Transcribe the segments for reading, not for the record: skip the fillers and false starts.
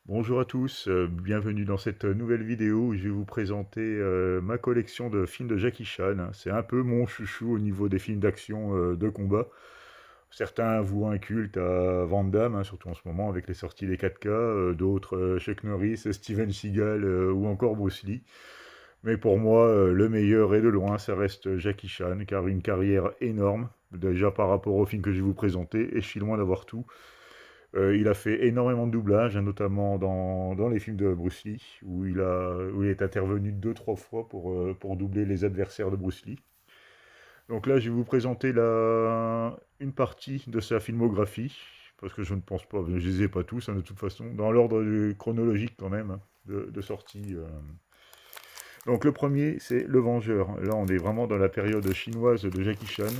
Bonjour à tous, bienvenue dans cette nouvelle vidéo où je vais vous présenter ma collection de films de Jackie Chan, hein. C'est un peu mon chouchou au niveau des films d'action de combat. Certains vouent un culte à Van Damme, hein, surtout en ce moment avec les sorties des 4K, d'autres Chuck Norris, Steven Seagal ou encore Bruce Lee. Mais pour moi, le meilleur et de loin, ça reste Jackie Chan, car une carrière énorme, déjà par rapport au film que je vais vous présenter, et je suis loin d'avoir tout. Il a fait énormément de doublages, hein, notamment dans les films de Bruce Lee, où il est intervenu deux, trois fois pour doubler les adversaires de Bruce Lee. Donc là, je vais vous présenter une partie de sa filmographie, parce que je ne pense pas, je ne les ai pas tous, hein, de toute façon, dans l'ordre chronologique quand même, hein, de sortie. Donc le premier, c'est Le Vengeur. Là, on est vraiment dans la période chinoise de Jackie Chan.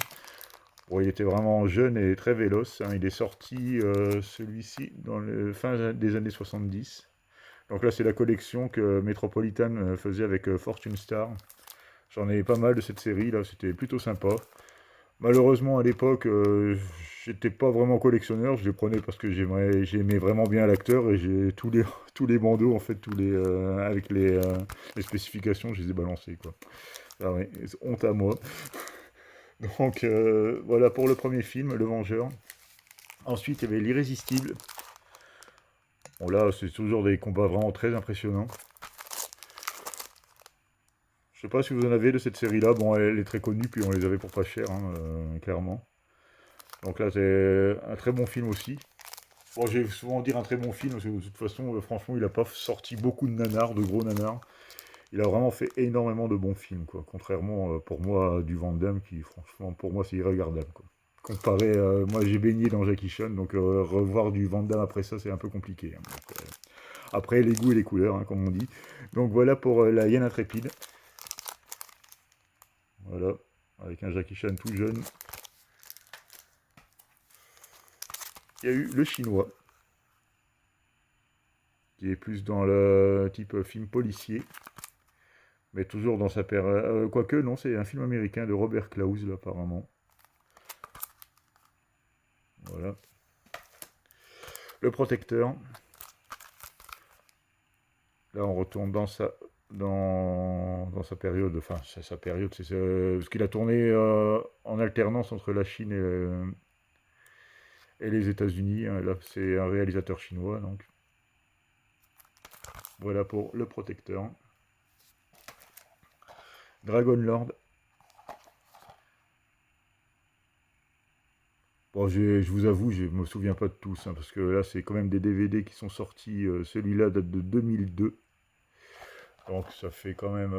Bon, il était vraiment jeune et très véloce, hein. Il est sorti, celui-ci, dans le fin des années 70. Donc là, c'est la collection que Metropolitan faisait avec Fortune Star. J'en ai pas mal de cette série, là, c'était plutôt sympa. Malheureusement, à l'époque, j'étais pas vraiment collectionneur. Je les prenais parce que j'aimais vraiment bien l'acteur et j'ai tous les bandeaux, en fait, avec les spécifications, je les ai balancés, quoi. Ah ouais, honte à moi. Donc voilà pour le premier film, Le Vengeur. Ensuite, il y avait L'Irrésistible. Bon, là, c'est toujours des combats vraiment très impressionnants. Je sais pas si vous en avez de cette série-là. Bon, elle est très connue, puis on les avait pour pas cher, hein, clairement. Donc là, c'est un très bon film aussi. Bon, j'ai souvent dire un très bon film, parce que de toute façon, franchement, il a pas sorti beaucoup de nanars, de gros nanars. Il a vraiment fait énormément de bons films, quoi. Contrairement, pour moi, à du Van Damme, qui, franchement, pour moi, c'est irregardable, quoi. Comparé, moi, j'ai baigné dans Jackie Chan, donc revoir du Van Damme après ça, c'est un peu compliqué, hein. Donc, après, les goûts et les couleurs, hein, comme on dit. Donc voilà pour La Hyène Intrépide. Voilà, avec un Jackie Chan tout jeune. Il y a eu Le Chinois, qui est plus dans le type film policier, mais toujours dans sa période. Quoique, non, c'est un film américain de Robert Klaus, là, apparemment. Voilà. Le Protecteur. Là, on retourne dans sa période. Enfin, sa période, c'est ce qu'il a tourné en alternance entre la Chine et les États-Unis, hein. Là, c'est un réalisateur chinois, donc. Voilà pour Le Protecteur. Dragon Lord. Bon, je vous avoue, je me souviens pas de tous, hein, parce que là, c'est quand même des DVD qui sont sortis. Celui-là date de 2002. Donc, ça fait quand même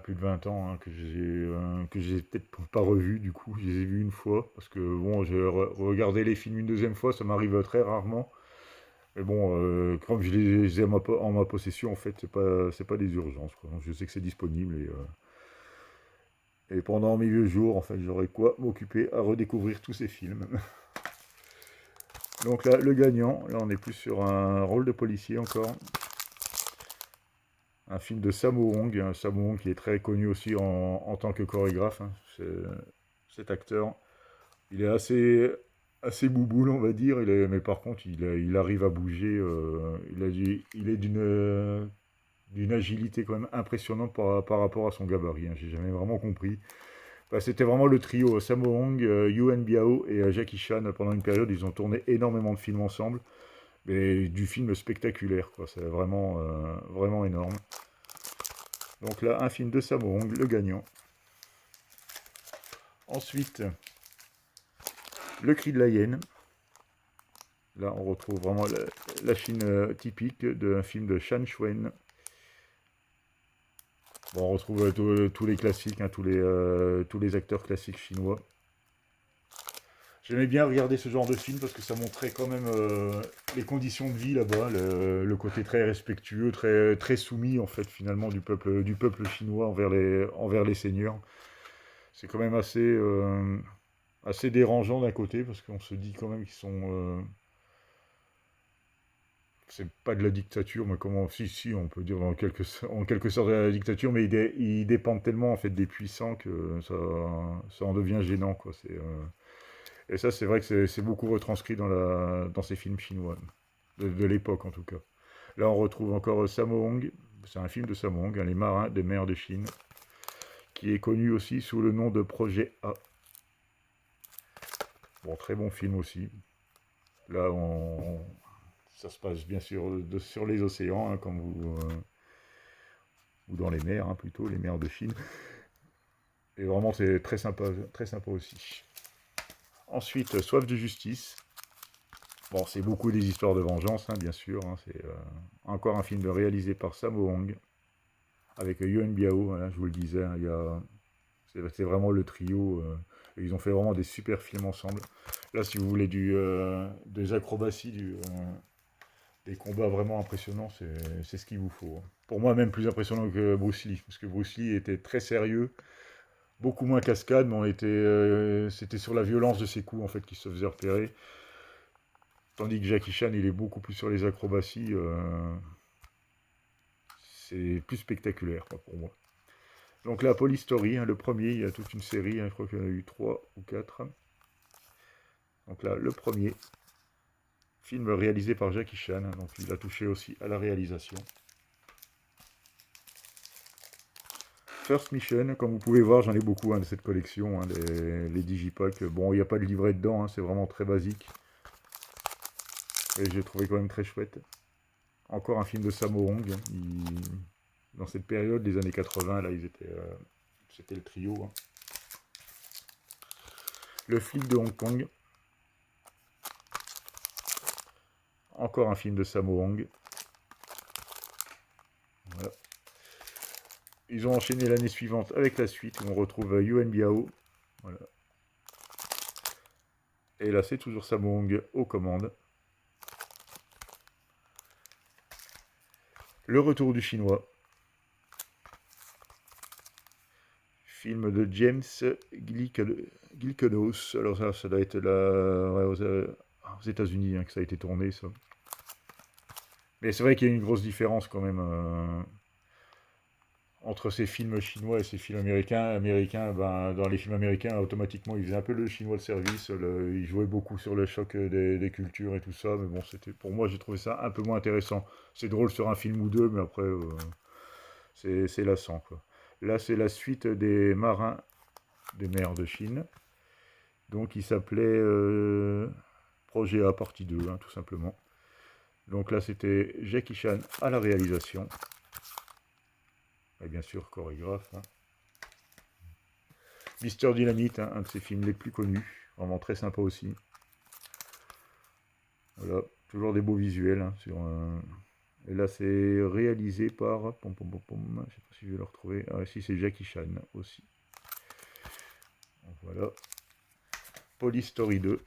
plus de 20 ans, hein, que j'ai peut-être pas revu, du coup. Je les ai vus une fois, parce que bon, j'ai regardé les films une deuxième fois, ça m'arrive très rarement. Mais bon, comme je les ai en ma possession, en fait, c'est pas des urgences, quoi. Donc, je sais que c'est disponible et pendant mes vieux jours, en fait, j'aurais quoi m'occuper à redécouvrir tous ces films. Donc là, le gagnant, là, on est plus sur un rôle de policier encore. Un film de Sammo Hung, un Sammo Hung qui est très connu aussi en tant que chorégraphe, hein. Cet acteur. Il est assez bouboule, on va dire, mais par contre, il arrive à bouger. Il est d'une agilité quand même impressionnante par rapport à son gabarit, hein. J'ai jamais vraiment compris. Bah, c'était vraiment le trio Sammo Hung, Yuen Biao et Jackie Chan. Pendant une période, ils ont tourné énormément de films ensemble, mais du film spectaculaire, quoi. C'est vraiment énorme. Donc là, un film de Sammo Hung, le gagnant. Ensuite, Le Cri de la Hyène. Là, on retrouve vraiment la Chine typique d'un film de Shan Shuen. Bon, on retrouve tous les classiques, hein, tous les acteurs classiques chinois. J'aimais bien regarder ce genre de film parce que ça montrait quand même les conditions de vie là-bas, le côté très respectueux, très soumis en fait finalement du peuple chinois envers les seigneurs. C'est quand même assez dérangeant d'un côté parce qu'on se dit quand même qu'ils sont c'est pas de la dictature, mais comment, si, on peut dire en quelque sorte de la dictature, mais ils dépendent tellement en fait des puissants que ça en devient gênant, quoi. Et ça, c'est vrai que c'est beaucoup retranscrit dans ces films chinois, de l'époque en tout cas. Là, on retrouve encore Sammo Hung. C'est un film de Sammo Hung, hein, Les Marins des mers de Chine, qui est connu aussi sous le nom de Projet A. Bon, très bon film aussi. Là, ça se passe bien sûr sur les océans, hein, ou dans les mers, hein, plutôt, les mers de Chine. Et vraiment, c'est très sympa aussi. Ensuite, Soif de justice. Bon, c'est beaucoup des histoires de vengeance, hein, bien sûr. Hein, c'est encore un film réalisé par Sammo Hung, avec Yuen Biao, voilà, je vous le disais. Hein, c'est vraiment le trio. Et ils ont fait vraiment des super films ensemble. Là, si vous voulez des acrobaties, des combats vraiment impressionnants, c'est ce qu'il vous faut. Hein. Pour moi, même plus impressionnant que Bruce Lee, parce que Bruce Lee était très sérieux, beaucoup moins cascade, mais c'était sur la violence de ses coups en fait qui se faisait repérer. Tandis que Jackie Chan, il est beaucoup plus sur les acrobaties. C'est plus spectaculaire quoi, pour moi. Donc là, Police Story, hein, le premier, il y a toute une série, hein, je crois qu'il y en a eu 3 ou 4. Donc là, le premier, film réalisé par Jackie Chan, hein, donc il a touché aussi à la réalisation. First Mission, comme vous pouvez voir, j'en ai beaucoup, hein, de cette collection, hein, les Digipacks. Bon, il n'y a pas de livret dedans, hein, c'est vraiment très basique. Et j'ai trouvé quand même très chouette. Encore un film de Sammo Hung. Dans cette période des années 80, là, c'était le trio. Hein. Le flic de Hong Kong. Encore un film de Sammo Hung. Voilà. Ils ont enchaîné l'année suivante avec la suite, où on retrouve Yuen Biao. Voilà. Et là, c'est toujours Sammo Hung aux commandes. Le retour du chinois. Film de James Gilkenos. Alors ça doit être là, ouais, aux États-Unis, hein, que ça a été tourné, ça. Mais c'est vrai qu'il y a une grosse différence quand même entre ces films chinois et ces films américains. Ben, dans les films américains, automatiquement, ils faisaient un peu le chinois de service. Ils jouaient beaucoup sur le choc des cultures et tout ça. Mais bon, pour moi, j'ai trouvé ça un peu moins intéressant. C'est drôle sur un film ou deux, mais après, c'est lassant, quoi. Là, c'est la suite des Marins des mers de Chine. Donc, il s'appelait Projet A, partie 2, hein, tout simplement. Donc là, c'était Jackie Chan à la réalisation. Et bien sûr, chorégraphe. Hein. Mister Dynamite, hein, un de ses films les plus connus. Vraiment très sympa aussi. Voilà, toujours des beaux visuels. Hein, Et là, c'est réalisé par... Je ne sais pas si je vais le retrouver. Ah, si, c'est Jackie Chan aussi. Donc, voilà. Police Story 2.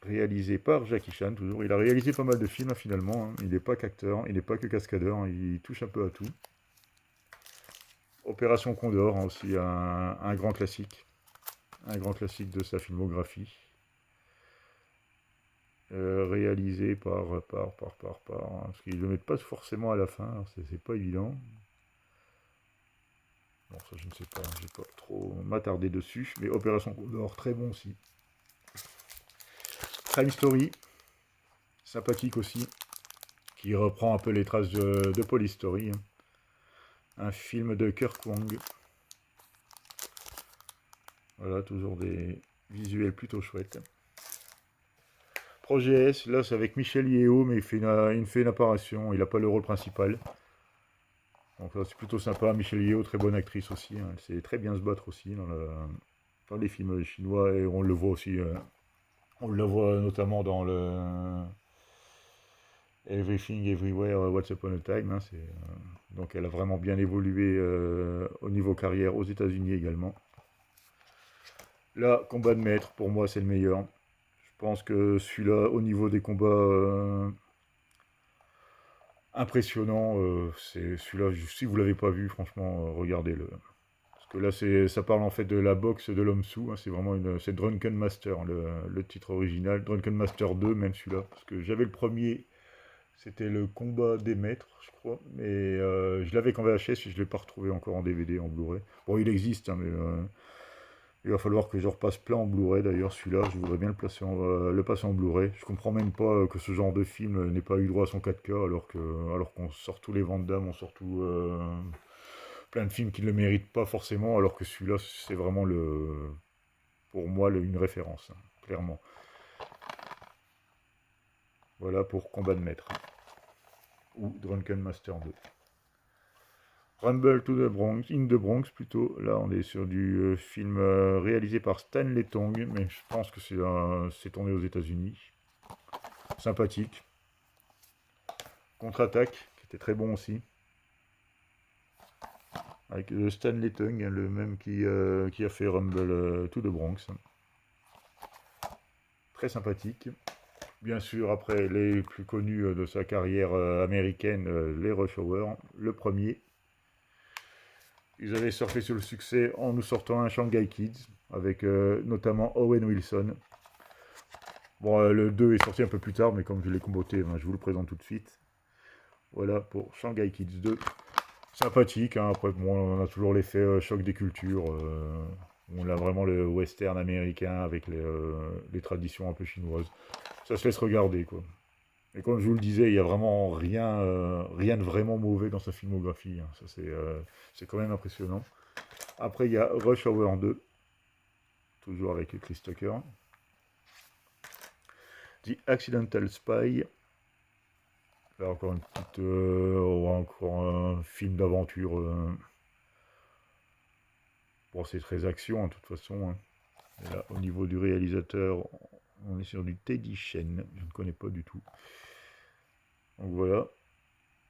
Réalisé par Jackie Chan, toujours. Il a réalisé pas mal de films, hein, finalement. Hein. Il n'est pas qu'acteur, il n'est pas que cascadeur, hein. Il touche un peu à tout. Opération Condor, hein, aussi un grand classique. Un grand classique de sa filmographie. Réalisé par, hein, parce qu'ils ne le mettent pas forcément à la fin, c'est pas évident. Bon, ça je ne sais pas, j'ai pas trop m'attarder dessus, mais Opération Condor, très bon aussi. Crime Story, sympathique aussi, qui reprend un peu les traces de Police Story. Hein. Un film de Kirk Wong. Voilà, toujours des visuels plutôt chouettes. Projet S, là c'est avec Michel Yeo, mais il fait une apparition, il n'a pas le rôle principal. Donc là c'est plutôt sympa, Michel Yeo, très bonne actrice aussi, hein. Elle sait très bien se battre aussi dans les films chinois, et on le voit aussi, on le voit notamment dans le Everything Everywhere Once Upon a Time. Hein, donc elle a vraiment bien évolué au niveau carrière aux États-Unis également. Là, combat de maître, pour moi c'est le meilleur. Je pense que celui-là, au niveau des combats impressionnants, c'est celui-là, si vous ne l'avez pas vu, franchement, regardez-le. Parce que là, ça parle en fait de la boxe de l'homme sous. Hein, c'est Drunken Master, hein, le titre original. Drunken Master 2, même celui-là. Parce que j'avais le premier, c'était le combat des maîtres, je crois. Mais je l'avais qu'en VHS et je ne l'ai pas retrouvé encore en DVD, en Blu-ray. Bon, il existe, hein, mais Il va falloir que je repasse plein en Blu-ray d'ailleurs, celui-là, je voudrais bien le passer en Blu-ray. Je comprends même pas que ce genre de film n'ait pas eu droit à son 4K alors qu'on sort tous les Van Damme, on sort plein de films qui ne le méritent pas forcément, alors que celui-là, c'est vraiment pour moi une référence, hein, clairement. Voilà pour Combat de Maître, ou Drunken Master 2. Rumble to the Bronx, in the Bronx plutôt. Là, on est sur du film réalisé par Stanley Tong, mais je pense que c'est tourné aux États-Unis. Sympathique. Contre-attaque, qui était très bon aussi. Avec Stanley Tong, le même qui a fait Rumble to the Bronx. Très sympathique. Bien sûr, après les plus connus de sa carrière américaine, les Rush Hour, le premier. Ils avaient surfé sur le succès en nous sortant un Shanghai Kids, avec notamment Owen Wilson. Bon, le 2 est sorti un peu plus tard, mais comme je l'ai comboté, ben, je vous le présente tout de suite. Voilà pour Shanghai Kids 2. Sympathique, hein. Après, bon, on a toujours l'effet choc des cultures. On a vraiment le western américain avec les traditions un peu chinoises. Ça se laisse regarder, quoi. Et comme je vous le disais, il n'y a vraiment rien de vraiment mauvais dans sa filmographie, hein. Ça, c'est quand même impressionnant. Après, il y a Rush Hour 2, toujours avec Chris Tucker. The Accidental Spy. Là, encore une petite. Encore un film d'aventure. Bon, c'est très action, hein, de toute façon, hein. Et là, au niveau du réalisateur, on est sur du Teddy Shen. Je ne connais pas du tout. Donc voilà.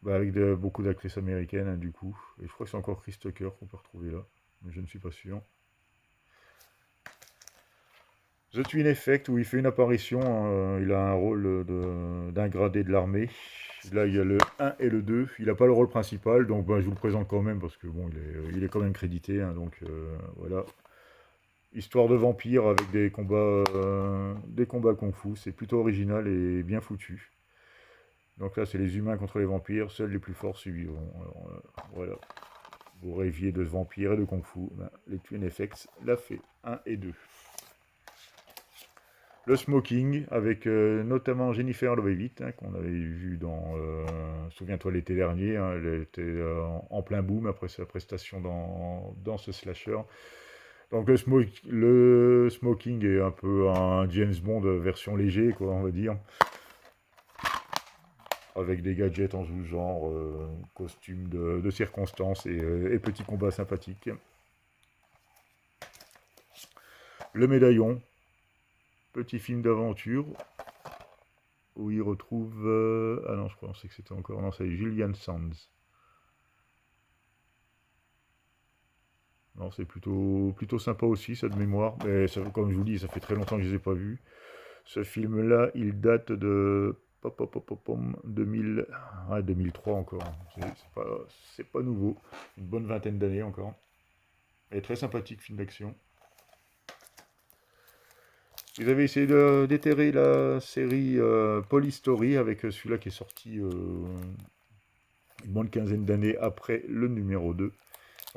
Bah, avec beaucoup d'actrices américaines, hein, du coup. Et je crois que c'est encore Chris Tucker qu'on peut retrouver là. Mais je ne suis pas sûr. The Twin Effect, où il fait une apparition. Il a un rôle d'un gradé de l'armée. Là, il y a le 1 et le 2. Il n'a pas le rôle principal, donc bah, je vous le présente quand même, parce que bon, il est quand même crédité. Hein, donc voilà. Histoire de vampire avec des combats kung-fu. C'est plutôt original et bien foutu. Donc là, c'est les humains contre les vampires. Seuls les plus forts survivront. Alors, voilà. Vous rêviez de vampires et de kung-fu. Ben, les Twin Effects l'a fait. 1 et 2. Le Smoking, avec notamment Jennifer Love Hewitt, hein, qu'on avait vu dans... souviens-toi l'été dernier, hein, elle était en plein boom après sa prestation dans ce slasher. Donc le Smoking est un peu un James Bond version léger, quoi, on va dire. Avec des gadgets en tout genre, costumes de circonstances et petits combats sympathiques. Le Médaillon, petit film d'aventure, où il retrouve... ah non, je pensais que c'était encore... Non, c'est Julian Sands. Non, c'est plutôt sympa aussi, ça de mémoire. Mais ça, comme je vous dis, ça fait très longtemps que je ne les ai pas vus. Ce film-là, il date de... 2000... ah, 2003 encore. C'est pas nouveau. Une bonne vingtaine d'années encore. Et très sympathique, film d'action. Ils avaient essayé d'éterrer la série Polystory avec celui-là qui est sorti une bonne quinzaine d'années après le numéro 2.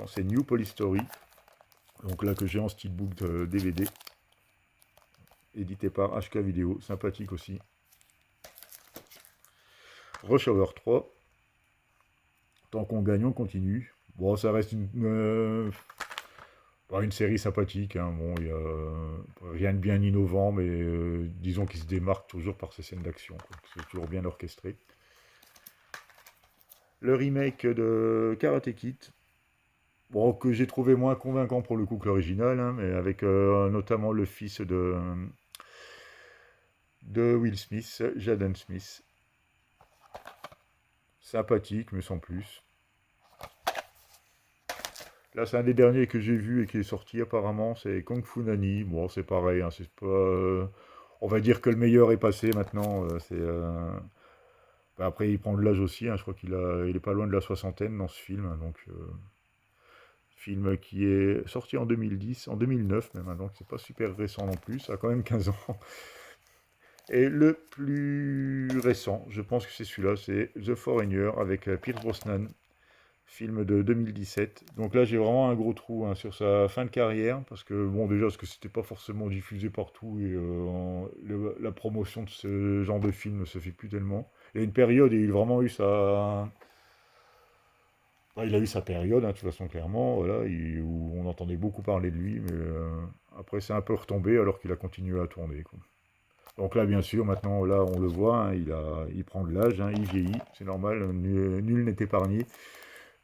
C'est New Polystory. Donc là que j'ai en steelbook DVD. Édité par HK Vidéo. Sympathique aussi. Rush Hour 3. Tant qu'on gagne, on continue. Bon, ça reste une série sympathique, hein. Bon, il y a rien de bien innovant, mais disons qu'il se démarque toujours par ses scènes d'action. C'est toujours bien orchestré. Le remake de Karate Kid, bon, que j'ai trouvé moins convaincant pour le coup que l'original, hein, mais avec notamment le fils de Will Smith, Jaden Smith. Sympathique, mais sans plus. Là, c'est un des derniers que j'ai vu et qui est sorti apparemment, c'est Kung Fu Nani. Bon, c'est pareil, hein, c'est pas... on va dire que le meilleur est passé maintenant. Après, il prend de l'âge aussi, hein, je crois il est pas loin de la soixantaine dans ce film. Hein, donc, film qui est sorti en 2010, en 2009 même, hein, donc c'est pas super récent non plus, ça a quand même 15 ans. Et le plus récent, je pense que c'est celui-là, c'est The Foreigner avec Pierce Brosnan. film de 2017. Donc là, j'ai vraiment un gros trou hein, sur sa fin de carrière, parce que, bon, déjà, parce que c'était pas forcément diffusé partout, et la promotion de ce genre de film ne se fait plus tellement. Il y a une période, et il a vraiment eu sa... il a eu sa période, hein, de toute façon, clairement, voilà, où on entendait beaucoup parler de lui, mais après, c'est un peu retombé, alors qu'il a continué à tourner, quoi. Donc là, bien sûr, maintenant, là, on le voit, hein, il prend de l'âge, hein, il vieillit, c'est normal, nul n'est épargné.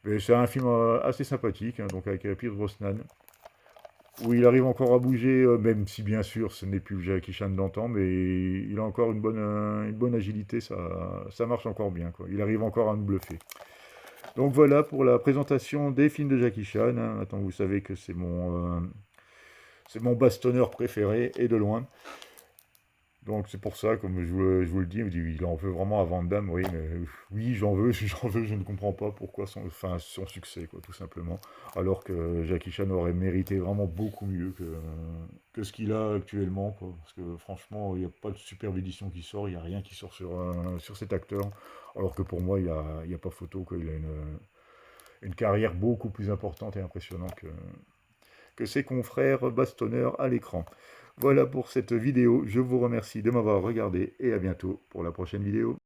Mais c'est un film assez sympathique, hein, donc avec Pierce Brosnan, où il arrive encore à bouger, même si bien sûr ce n'est plus le Jackie Chan d'antan, mais il a encore une bonne agilité, ça marche encore bien, quoi. Il arrive encore à nous bluffer. Donc voilà pour la présentation des films de Jackie Chan, hein. Maintenant vous savez que c'est mon bastonneur préféré, et de loin. Donc c'est pour ça, comme je vous le dis, il en veut vraiment à Van Damme, oui, mais oui, j'en veux, j'en veux, je ne comprends pas pourquoi son succès, quoi, tout simplement. Alors que Jackie Chan aurait mérité vraiment beaucoup mieux que ce qu'il a actuellement, quoi. Parce que franchement, il n'y a pas de superbe édition qui sort, il n'y a rien qui sort sur cet acteur. Alors que pour moi, il y a pas photo, quoi. Il a une carrière beaucoup plus importante et impressionnante que ses confrères bastonneurs à l'écran. Voilà pour cette vidéo, je vous remercie de m'avoir regardé et à bientôt pour la prochaine vidéo.